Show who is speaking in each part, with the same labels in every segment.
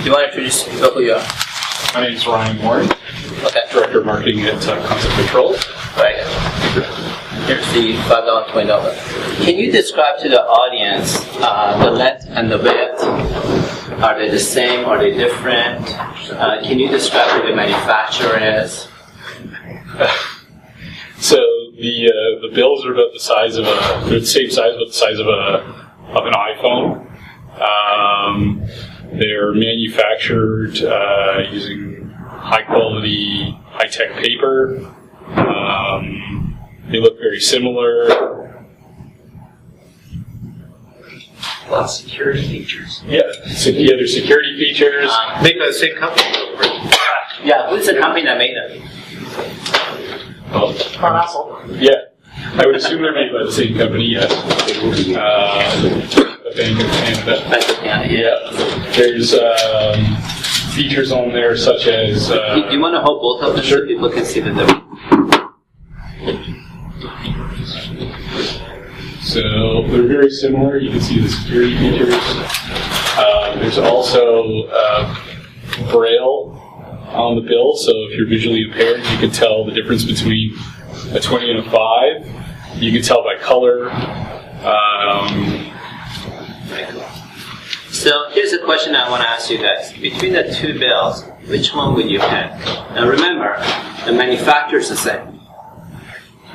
Speaker 1: you want to introduce people who you are?
Speaker 2: My name is Ryan Warren, Director of Marketing at Concept Control.
Speaker 1: Right. Here's the $5, $20. Can you describe to the audience the length and the width? Are they the same? Are they different? Can you describe who the manufacturer is?
Speaker 2: So the bills are about the size of they're the same size, but the size of an iPhone. They're manufactured using high quality, high tech paper. They look very similar.
Speaker 3: A lot of security features.
Speaker 2: Yeah, there's security features.
Speaker 3: Made by the same company.
Speaker 1: Yeah, who's the company that made them?
Speaker 2: Yeah, I would assume they're made by the same company, yes. Bank of Canada.
Speaker 1: Bank of Canada, yeah.
Speaker 2: There's features on there such as...
Speaker 1: do you want to hold both of them so people can see the difference?
Speaker 2: So they're very similar. You can see the security features. There's also Braille on the bill, so if you're visually impaired, you can tell the difference between a 20 and a 5. You can tell by color.
Speaker 1: So here's a question I want to ask you guys. Between the two bills, which one would you pick? Now remember, the manufacturer is the same.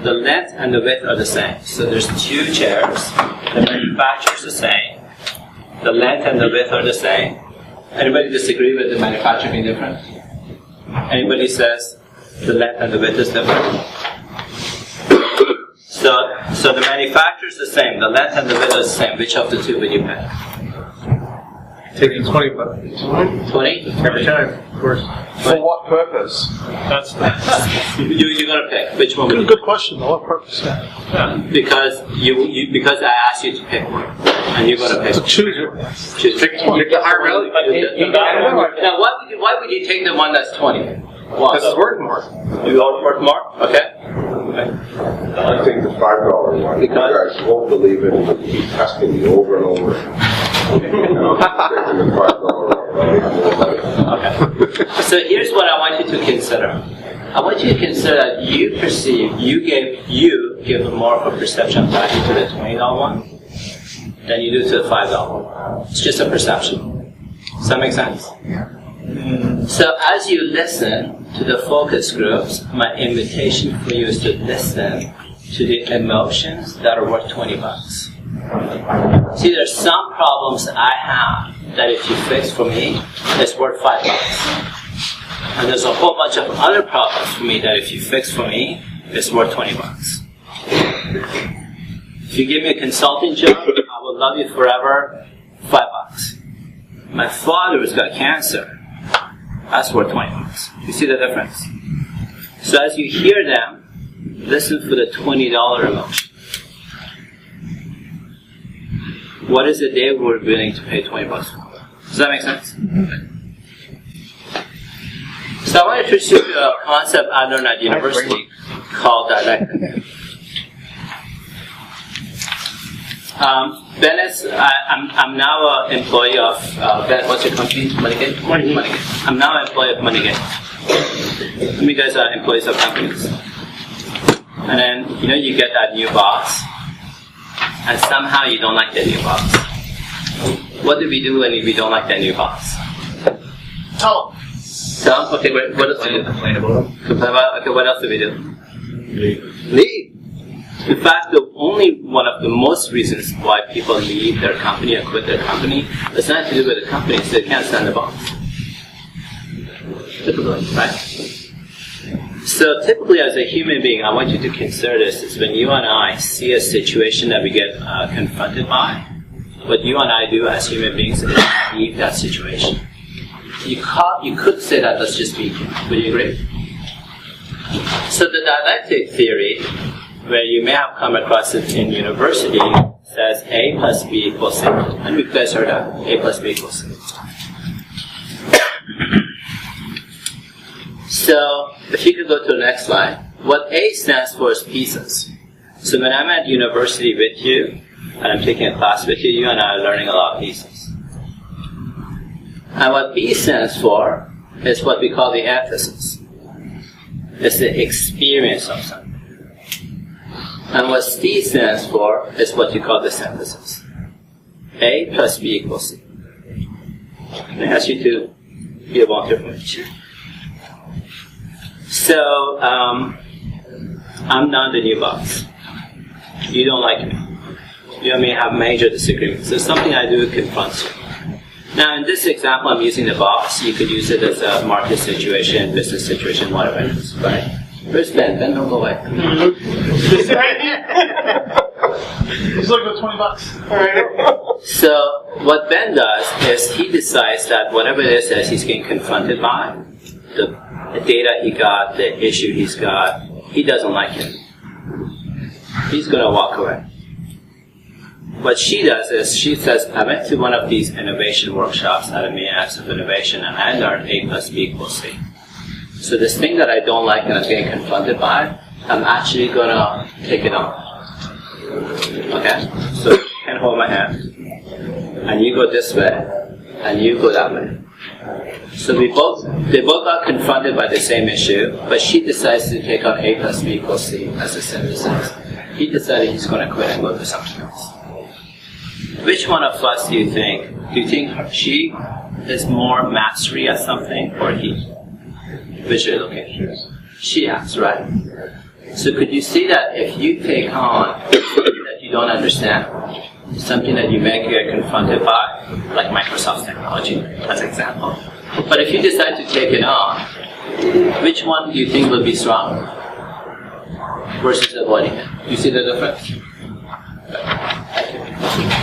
Speaker 1: The length and the width are the same. So there's two chairs. The manufacturer is the same. The length and the width are the same. Anybody disagree with the manufacturer being different? Anybody says the length and the width is different? So the manufacturer is the same. The length and the width are the same. Which of the two would you pick?
Speaker 3: Taking 20 bucks.
Speaker 1: 20?
Speaker 3: Every time, of course.
Speaker 4: For what purpose?
Speaker 1: You're gonna pick. Which one would you
Speaker 4: Good question. For what purpose?
Speaker 1: Because because I asked you to pick one, and you're gonna pick.
Speaker 4: To choose it.
Speaker 1: Pick one.
Speaker 3: The higher value.
Speaker 1: Now, why would you take the one that's 20? Why?
Speaker 3: Because it's worth more.
Speaker 1: You want worth more? Okay.
Speaker 5: I think the $5 one.
Speaker 1: Because?
Speaker 5: You guys won't believe it. But keep testing me over and over. Taking the $5
Speaker 1: Okay. So here's what I want you to consider. I want you to consider that you perceive you give more of a perception value to the $20 one than you do to the $5 one. It's just a perception. Does that make sense? So as you listen to the focus groups, my invitation for you is to listen to the emotions that are worth 20 bucks. See, there's some problems I have that if you fix for me, it's worth $5. And there's a whole bunch of other problems for me that if you fix for me, it's worth 20 bucks. If you give me a consulting job, I will love you forever, $5. My father has got cancer. That's worth 20 bucks. You see the difference? So as you hear them, listen for the $20 emotion. What is it they were willing to pay 20 bucks for? Does that make sense? So I want to introduce you to a concept I learned at university called dialectic. Bennett, I'm now an employee of Bennett. What's your company? Moneygate. Moneygate. I'm now an employee of Moneygate. Some of you guys are employees of companies, and then you get that new boss, and somehow you don't like the new boss. What do we do when we don't like that new boss?
Speaker 4: Tell them.
Speaker 1: Tell them. Okay, great. What else do we do?
Speaker 3: Complain about it.
Speaker 1: Complain about it. Okay, what else do we do? Leave. In fact, only one of the most reasons why people leave their company or quit their company is not to do with the company, it's they can't stand the boss. Typically, right? So typically as a human being, I want you to consider this, is when you and I see a situation that we get confronted by, what you and I do as human beings is leave that situation. You could say that that's just weak. Would you agree? So the dialectic theory, where you may have come across it in university, says A plus B equals C. And you guys heard that? A plus B equals C. So, if you could go to the next slide. What A stands for is pieces. So when I'm at university with you, and I'm taking a class with you, you and I are learning a lot of pieces. And what B stands for is what we call the antithesis. It's the experience of something. And what C stands for is what you call the synthesis. A plus B equals C. I ask you to be a volunteer for each. So, I'm not the new boss. You don't like me. You and me have major disagreements. So something I do confronts you. Now, in this example, I'm using the box. You could use it as a market situation, business situation, whatever it is, right? Where's Ben? Ben, don't go away.
Speaker 4: He's looking for $20.
Speaker 1: So, what Ben does is he decides that whatever it is that he's getting confronted by, the data he got, the issue he's got, he doesn't like it. He's going to walk away. What she does is she says, I went to one of these innovation workshops at a main axis of innovation and I learned A plus B equals C. So this thing that I don't like and I'm getting confronted by, I'm actually going to take it on. Okay? So you can hold my hand and you go this way and you go that way. So they both got confronted by the same issue, but she decides to take on A plus B equals C as a synthesis. He decided he's going to quit and go do something else. Which one of us do you think? Do you think she is more mastery at something or he? Visually looking. She has, right? So could you see that if you take on something that you don't understand, something that you may get confronted by, like Microsoft technology as an example, but if you decide to take it on, which one do you think will be stronger versus avoiding it? Do you see the difference? Thank you.